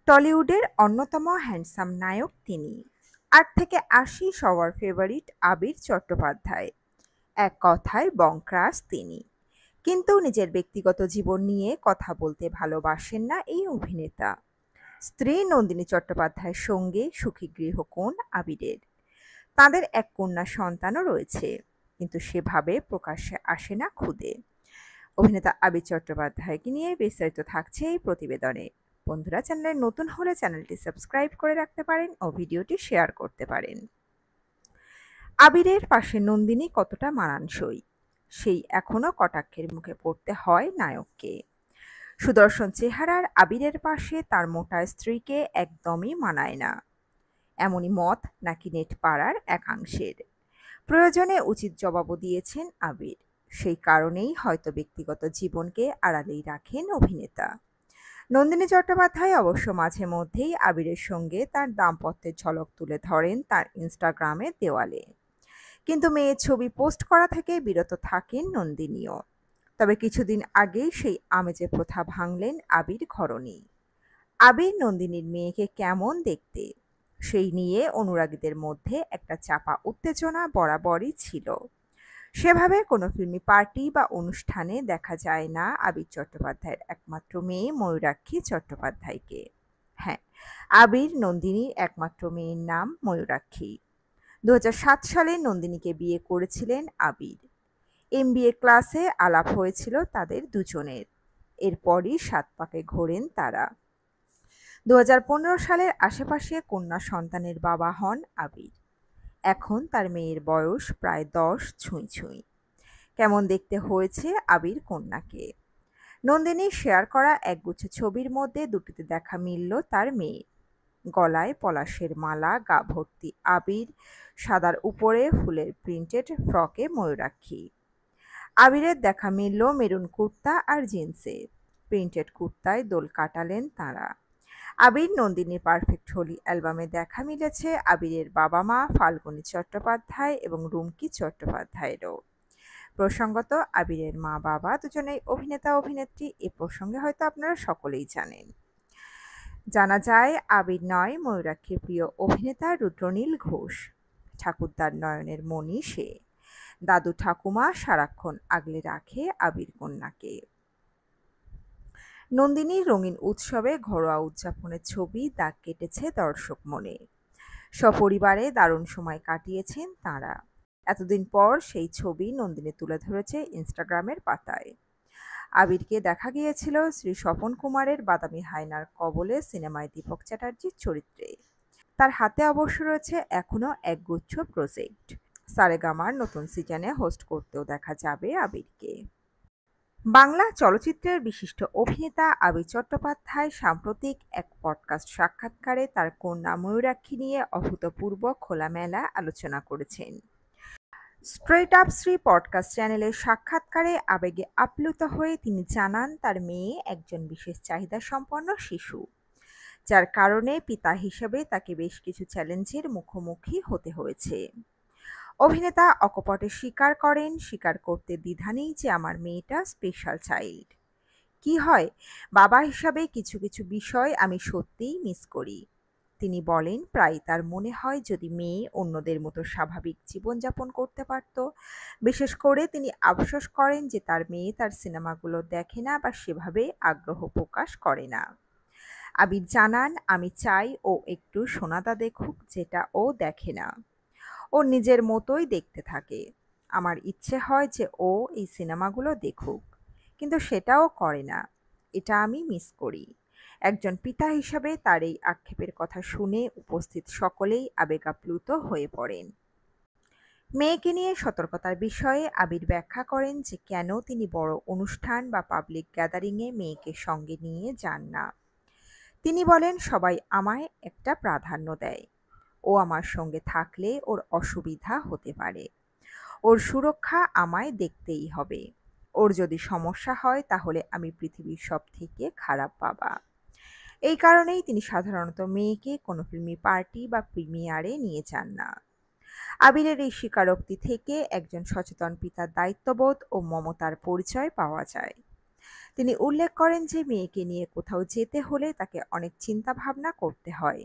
টলিউডের অন্যতম হ্যান্ডসাম নায়ক তিনি। ৮ থেকে ৮০ সবার ফেভারিট আবির চট্টোপাধ্যায়। এক কথায় বংক্রাস তিনি। কিন্তু নিজের ব্যক্তিগত জীবন নিয়ে কথা বলতে ভালোবাসেন না এই অভিনেতা। স্ত্রী নন্দিনী চট্টোপাধ্যায়ের সঙ্গে সুখী গৃহকোণ আবিরের। তাদের এক কন্যা সন্তানও রয়েছে, কিন্তু সেভাবে প্রকাশ্যে আসে না খুদে। অভিনেতা আবির চট্টোপাধ্যায়কে নিয়ে বিস্তারিত থাকছে এই প্রতিবেদনে। বন্ধুরা, চ্যানেলে নতুন হলে চ্যানেলটি সাবস্ক্রাইব করে রাখতে পারেন ও ভিডিওটি শেয়ার করতে পারেন। আবিরের পাশে নন্দিনী কতটা মানানসই, সেই এখনো কটাক্ষের মুখে পড়তে হয় নায়ককে। সুদর্শন চেহারার আবিরের পাশে তার মোটা স্ত্রীকে একদমই মানায় না, এমনই মত নাকি নেট পাড়ার একাংশের। প্রয়োজনে উচিত জবাবও দিয়েছেন আবির। সেই কারণেই হয়তো ব্যক্তিগত জীবনকে আড়ালেই রাখেন অভিনেতা। নন্দিনী চট্টোপাধ্যায় অবশ্য মাঝে মধ্যেই আবিরের সঙ্গে তার দাম্পত্যের ঝলক তুলে ধরেন তার ইনস্টাগ্রামের দেওয়ালে। কিন্তু মেয়ের ছবি পোস্ট করা থেকে বিরত থাকেন নন্দিনীও। তবে কিছুদিন আগেই সেই আমেজে প্রথা ভাঙলেন আবির ঘরণী। আবির নন্দিনীর মেয়েকে কেমন দেখতে, সেই নিয়ে অনুরাগীদের মধ্যে একটা চাপা উত্তেজনা বরাবরই ছিল। সেভাবে কোনো ফিল্মি পার্টি বা অনুষ্ঠানে দেখা যায় না আবির চট্টোপাধ্যায়ের একমাত্র মেয়ে ময়ূরাক্ষী চট্টোপাধ্যায়কে। হ্যাঁ, আবির নন্দিনীর একমাত্র মেয়ের নাম ময়ূরাক্ষী। ২০০৭ সালে নন্দিনীকে বিয়ে করেছিলেন আবির। এমবিএ ক্লাসে আলাপ হয়েছিল তাদের দুজনের। এরপরই ৭ পাকে ঘোরেন তারা। ২০১৫ সালের আশেপাশে কন্যা সন্তানের বাবা হন আবির। এখন তার মেয়ের বয়স প্রায় ১০ ছুঁই ছুঁই। কেমন দেখতে হয়েছে আবির কন্যাকে। নন্দিনী শেয়ার করা একগুচ্ছ ছবির মধ্যে দুটিতে দেখা মিলল তার মেয়ের। গলায় পলাশের মালা, গা ভর্তি আবির, সাদার উপরে ফুলের প্রিন্টেড ফ্রকে ময়ূরাক্ষী। আবিরের দেখা মিলল মেরুন কুর্তা আর জিন্সে। প্রিন্টেড কুর্তায় দোল কাটালেন তাঁরা। আবির নন্দিনীর পারফেক্ট হোলি অ্যালবামে দেখা মিলেছে আবিরের বাবা মা ফাল্গুনী চট্টোপাধ্যায় এবং রুমকি চট্টোপাধ্যায়েরও। প্রসঙ্গত, আবিরের মা বাবা দুজনেই অভিনেতা অভিনেত্রী। এ প্রসঙ্গে হয়তো আপনারা সকলেই জানেন। জানা যায় আবির নয়, ময়ূরাক্ষীর প্রিয় অভিনেতা রুদ্রনীল ঘোষ। ঠাকুরদার নয়নের মণি সে। দাদু ঠাকুমা সারাক্ষণ আগলে রাখে আবির কন্যাকে। নন্দিনীর রঙিন উৎসবে ঘরোয়া উদযাপনের ছবি দাগ কেটেছে দর্শক মনে। সপরিবারে দারুণ সময় কাটিয়েছেন তাঁরা। এতদিন পর সেই ছবি নন্দিনী তুলে ধরেছে ইনস্টাগ্রামের পাতায়। আবিরকে দেখা গিয়েছিল শ্রী স্বপন কুমারের বাদামি হায়নার কবলে সিনেমায় দীপক চ্যাটার্জির চরিত্রে। তার হাতে অবশ্য রয়েছে এখনও একগুচ্ছ প্রজেক্ট। সারেগামার নতুন সিজনে হোস্ট করতেও দেখা যাবে আবিরকে। বাংলা চলচ্চিত্রের বিশিষ্ট অভিনেতা আবির চট্টোপাধ্যায় সাম্প্রতিক এক পডকাস্ট সাক্ষাৎকারে তার কন্যা ময়ূরাক্ষী নিয়ে অভূতপূর্ব খোলামেলা আলোচনা করেছেন। স্ট্রেট আপ শ্রী পডকাস্ট চ্যানেলের সাক্ষাৎকারে আবেগে আপ্লুত হয়ে তিনি জানান তার মেয়ে একজন বিশেষ চাহিদা সম্পন্ন শিশু, যার কারণে পিতা হিসেবে তাকে বেশ কিছু চ্যালেঞ্জের মুখোমুখি হতে হয়েছে। অভিনেতা অকপটে স্বীকার করতে দ্বিধা নেই যে আমার মেয়েটা স্পেশাল চাইল্ড। কি হয়, বাবা হিসাবে কিছু কিছু বিষয় আমি সত্যিই মিস করি। তিনি বলেন, প্রায় তার মনে হয় যদি মেয়ে অন্যদের মতো স্বাভাবিক জীবনযাপন করতে পারত। বিশেষ করে তিনি আফসোস করেন যে তার মেয়ে তার সিনেমাগুলো দেখে না বা সেভাবে আগ্রহ প্রকাশ করে না। আবির জানান, আমি চাই ও একটু সোনাদা দেখুক, যেটা ও দেখে না। ও নিজের মতোই দেখতে থাকে। আমার ইচ্ছে হয় যে ও এই সিনেমাগুলো দেখুক, কিন্তু সেটাও করে না। এটা আমি মিস করি। একজন পিতা হিসাবে তার এই আক্ষেপের কথা শুনে উপস্থিত সকলেই আবেগাপ্লুত হয়ে পড়েন। মেয়েকে নিয়ে সতর্কতার বিষয়ে আবির ব্যাখ্যা করেন যে কেন তিনি বড় অনুষ্ঠান বা পাবলিক গ্যাদারিংয়ে মেয়েকে সঙ্গে নিয়ে যান না। তিনি বলেন, সবাই আমায় একটা প্রাধান্য দেয়। ও আমার সঙ্গে থাকলে ওর অসুবিধা হতে পারে। ওর সুরক্ষা আমায় দেখতেই হবে। ওর যদি সমস্যা হয় তাহলে আমি পৃথিবীর সবথেকে খারাপ বাবা। এই কারণেই তিনি সাধারণত মেয়েকে কোনো ফিল্মি পার্টি বা প্রিমিয়ারে নিয়ে যান না। আবিরের এই স্বীকারোক্তি থেকে একজন সচেতন পিতার দায়িত্ববোধ ও মমতার পরিচয় পাওয়া যায়। তিনি উল্লেখ করেন যে মেয়েকে নিয়ে কোথাও যেতে হলে তাকে অনেক চিন্তা ভাবনা করতে হয়,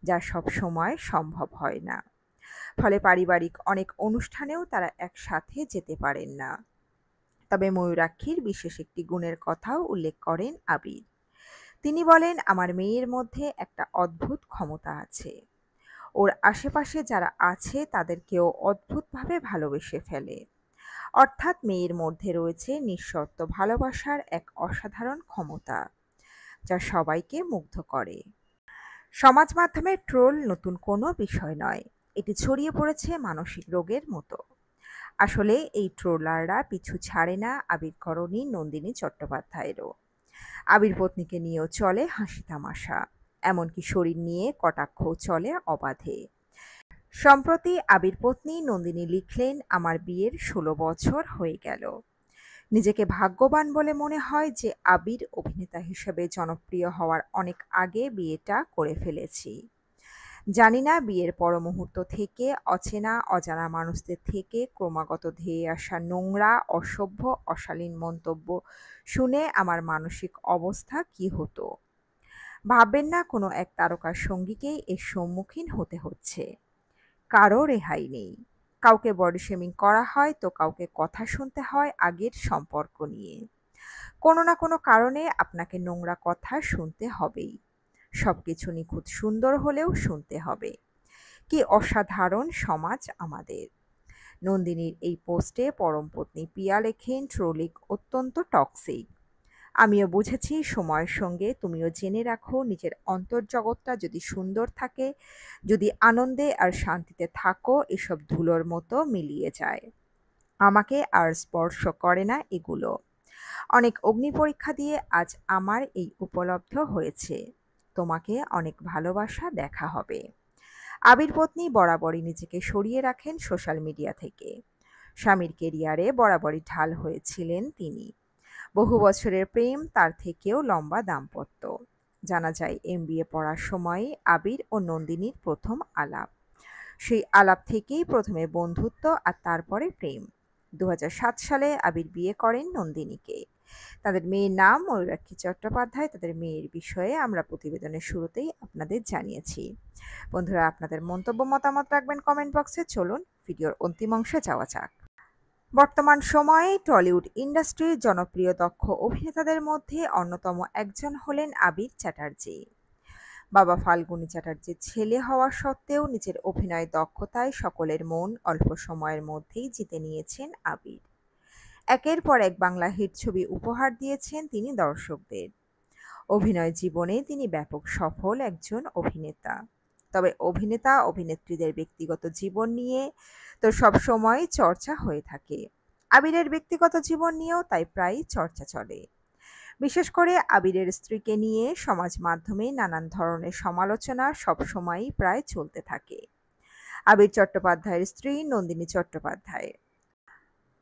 যা সব সময় সম্ভব হয় না। ফলে পারিবারিক অনেক অনুষ্ঠানেও তারা একসাথে যেতে পারেন না। তবে ময়ূরাক্ষীর বিশেষ একটি গুণের কথাও উল্লেখ করেন আবির। তিনি বলেন, আমার মেয়ের মধ্যে একটা অদ্ভুত ক্ষমতা আছে। ওর আশেপাশে যারা আছে তাদেরকেও অদ্ভুতভাবে ভালোবেসে ফেলে। অর্থাৎ মেয়ের মধ্যে রয়েছে নিঃশর্ত ভালোবাসার এক অসাধারণ ক্ষমতা, যা সবাইকে মুগ্ধ করে। সমাজ মাধ্যমে ট্রোল নতুন কোনো বিষয় নয়, এটি ছড়িয়ে পড়েছে মানসিক রোগের মতো। আসলে এই ট্রোলাররা পিছু ছাড়ে না আবির করণী নন্দিনী চট্টোপাধ্যায়েরও। আবির পত্নীকে নিয়েও চলে হাসি তামাশা, এমনকি শরীর নিয়ে কটাক্ষও চলে অবাধে। সম্প্রতি আবির পত্নী নন্দিনী লিখলেন, আমার বিয়ের ১৬ বছর হয়ে গেল। নিজেকে ভাগ্যবান বলে মনে হয় যে আবির অভিনেতা হিসেবে জনপ্রিয় হওয়ার অনেক আগে বিয়েটা করে ফেলেছি। জানি না বিয়ের পর মুহূর্ত থেকে অচেনা অজানা মানুষদের থেকে ক্রমাগত ধেয়ে আসা নোংরা, অসভ্য, অশালীন মন্তব্য শুনে আমার মানসিক অবস্থা কি হতো। ভাববেন না কোনো এক তারকার সঙ্গীকেই এর সম্মুখীন হতে হচ্ছে। কারো রেহাই নেই। কাউকে বডি শেমিং করা হয় তো কাউকে কথা শুনতে হয় আগের সম্পর্ক নিয়ে। কোনো না কোনো কারণে আপনাকে নোংরা কথা শুনতে হবেই। সবকিছু নিখুঁত সুন্দর হলেও শুনতে হবে। কি অসাধারণ সমাজ আমাদের। নন্দিনীর এই পোস্টে পরমপত্নী পিয়া লেখেন, ট্রোলিং অত্যন্ত টক্সিক। আমিও বুঝেছি, সময়ের সঙ্গে তুমিও জেনে রাখো, নিজের অন্তর্জগৎটা যদি সুন্দর থাকে, যদি আনন্দে আর শান্তিতে থাকো, এসব ধুলোর মতো মিলিয়ে যায়। আমাকে আর স্পর্শ করে না এগুলো। অনেক অগ্নি পরীক্ষা দিয়ে আজ আমার এই উপলব্ধ হয়েছে। তোমাকে অনেক ভালোবাসা দেখা হবে। আবির পত্নী বরাবরই নিজেকে সরিয়ে রাখেন সোশ্যাল মিডিয়া থেকে। স্বামীর কেরিয়ারে বরাবরই ঢাল হয়েছিলেন তিনি। বহু বছরের প্রেম, তার থেকেও লম্বা দাম্পত্য। জানা যায় এমবিএ পড়ার সময়ে আবির ও নন্দিনীর প্রথম আলাপ। সেই আলাপ থেকেই প্রথমে বন্ধুত্ব আর তারপরে প্রেম। ২০০৭ সালে আবির বিয়ে করেন নন্দিনীকে। তাদের মেয়ের নাম ময়ূরাক্ষী চট্টোপাধ্যায়। তাদের মেয়ের বিষয়ে আমরা প্রতিবেদনের শুরুতেই আপনাদের জানিয়েছি। বন্ধুরা, আপনাদের মন্তব্য মতামত রাখবেন কমেন্ট বক্সে। চলুন ভিডিওর অন্তিম অংশে যাওয়া যাক। বর্তমান সময়ে টলিউড ইন্ডাস্ট্রির জনপ্রিয় দক্ষ অভিনেতাদের মধ্যে অন্যতম একজন হলেন আবির চ্যাটার্জি। বাবা ফাল্গুনী চ্যাটার্জির ছেলে হওয়া সত্ত্বেও নিজের অভিনয় দক্ষতায় সকলের মন অল্প সময়ের মধ্যেই জিতে নিয়েছেন আবির। একের পর এক বাংলা হিট ছবি উপহার দিয়েছেন তিনি দর্শকদের। অভিনয় জীবনে তিনি ব্যাপক সফল একজন অভিনেতা। তবে অভিনেতা অভিনেত্রীদের ব্যক্তিগত জীবন নিয়ে তো সবসময় চর্চা হয়ে থাকে। আবিরের ব্যক্তিগত জীবন নিয়েও তাই প্রায়ই চর্চা চলে। বিশেষ করে আবিরের স্ত্রীকে নিয়ে সমাজ মাধ্যমে নানান ধরনের সমালোচনা সবসময়ই প্রায় চলতে থাকে। আবির চট্টোপাধ্যায়ের স্ত্রী নন্দিনী চট্টোপাধ্যায়।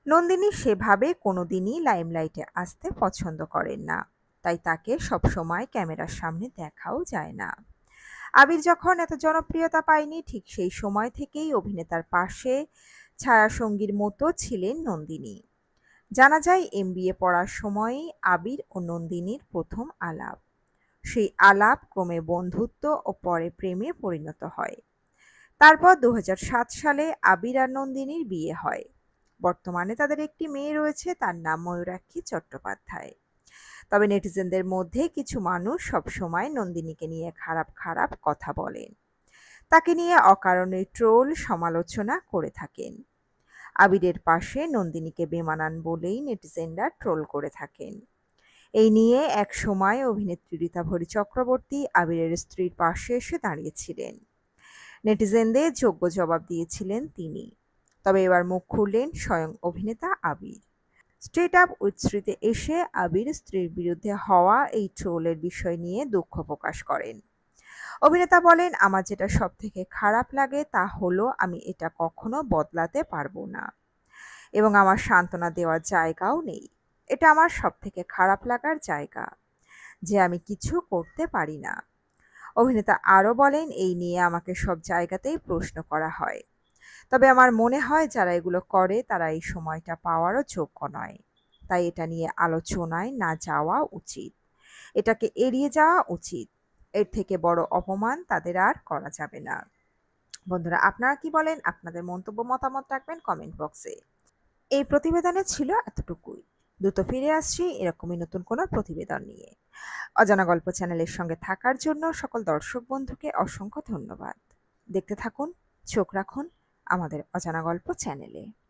নন্দিনী সেভাবে কোনোদিনই লাইমলাইটে আসতে পছন্দ করেন না, তাই তাকে সবসময় ক্যামেরার সামনে দেখাও যায় না। আবির যখন এত জনপ্রিয়তা পায়নি, ঠিক সেই সময় থেকেই অভিনেতার পাশে ছায়াসঙ্গীর মতো ছিলেন নন্দিনী। জানা যায় এমবিএ পড়ার সময়ই আবির ও নন্দিনীর প্রথম আলাপ। সেই আলাপ ক্রমে বন্ধুত্ব ও পরে প্রেমে পরিণত হয়। তারপর ২০০৭ সালে আবির আর নন্দিনীর বিয়ে হয়। বর্তমানে তাদের একটি মেয়ে রয়েছে, তার নাম ময়ূরাক্ষী চট্টোপাধ্যায়। তবে নেটিজেনদের মধ্যে কিছু মানুষ সবসময় নন্দিনীকে নিয়ে খারাপ খারাপ কথা বলেন। তাকে নিয়ে অকারণে ট্রোল সমালোচনা করে থাকেন। আবিরের পাশে নন্দিনীকে বেমানান বলেই নেটিজেনরা ট্রোল করে থাকেন। এই নিয়ে এক সময় অভিনেত্রী ঋতাভরী চক্রবর্তী আবিরের স্ত্রীর পাশে এসে দাঁড়িয়েছিলেন। নেটিজেনদের যোগ্য জবাব দিয়েছিলেন তিনি। তবে এবার মুখ খুললেন স্বয়ং অভিনেতা আবির। স্ট্রেট আপ উইথ শ্রীতে এসে আবির স্ত্রীর বিরুদ্ধে হওয়া এই ট্রোলের বিষয় নিয়ে দুঃখ প্রকাশ করেন। অভিনেতা বলেন, আমার যেটা সব থেকে খারাপ লাগে তা হলো আমি এটা কখনো বদলাতে পারবো না এবং আমার সান্ত্বনা দেওয়ার জায়গাও নেই। এটা আমার সব থেকে খারাপ লাগার জায়গা যে আমি কিছু করতে পারি না। অভিনেতা আরও বলেন, এই নিয়ে আমাকে সব জায়গাতেই প্রশ্ন করা হয়। তবে আমার মনে হয় যারা এগুলো করে তারা এই সময়টা পাওয়ারও যোগ্য নয়। তাই এটা নিয়ে আলোচনায় না যাওয়া উচিত। এটাকে এড়িয়ে যাওয়া উচিত। এর থেকে বড় অপমান তাদের আর করা যাবে না। বন্ধুরা, আপনারা কি বলেন? আপনাদের মন্তব্য মতামত রাখবেন কমেন্ট বক্সে। এই প্রতিবেদনে ছিল এতটুকুই। দ্রুত ফিরে আসছি এরকমই নতুন কোনো প্রতিবেদন নিয়ে। অজানা গল্প চ্যানেলের সঙ্গে থাকার জন্য সকল দর্শক বন্ধুকে অসংখ্য ধন্যবাদ। দেখতে থাকুন, চোখ রাখুন আমাদের অজানা গল্প চ্যানেলে।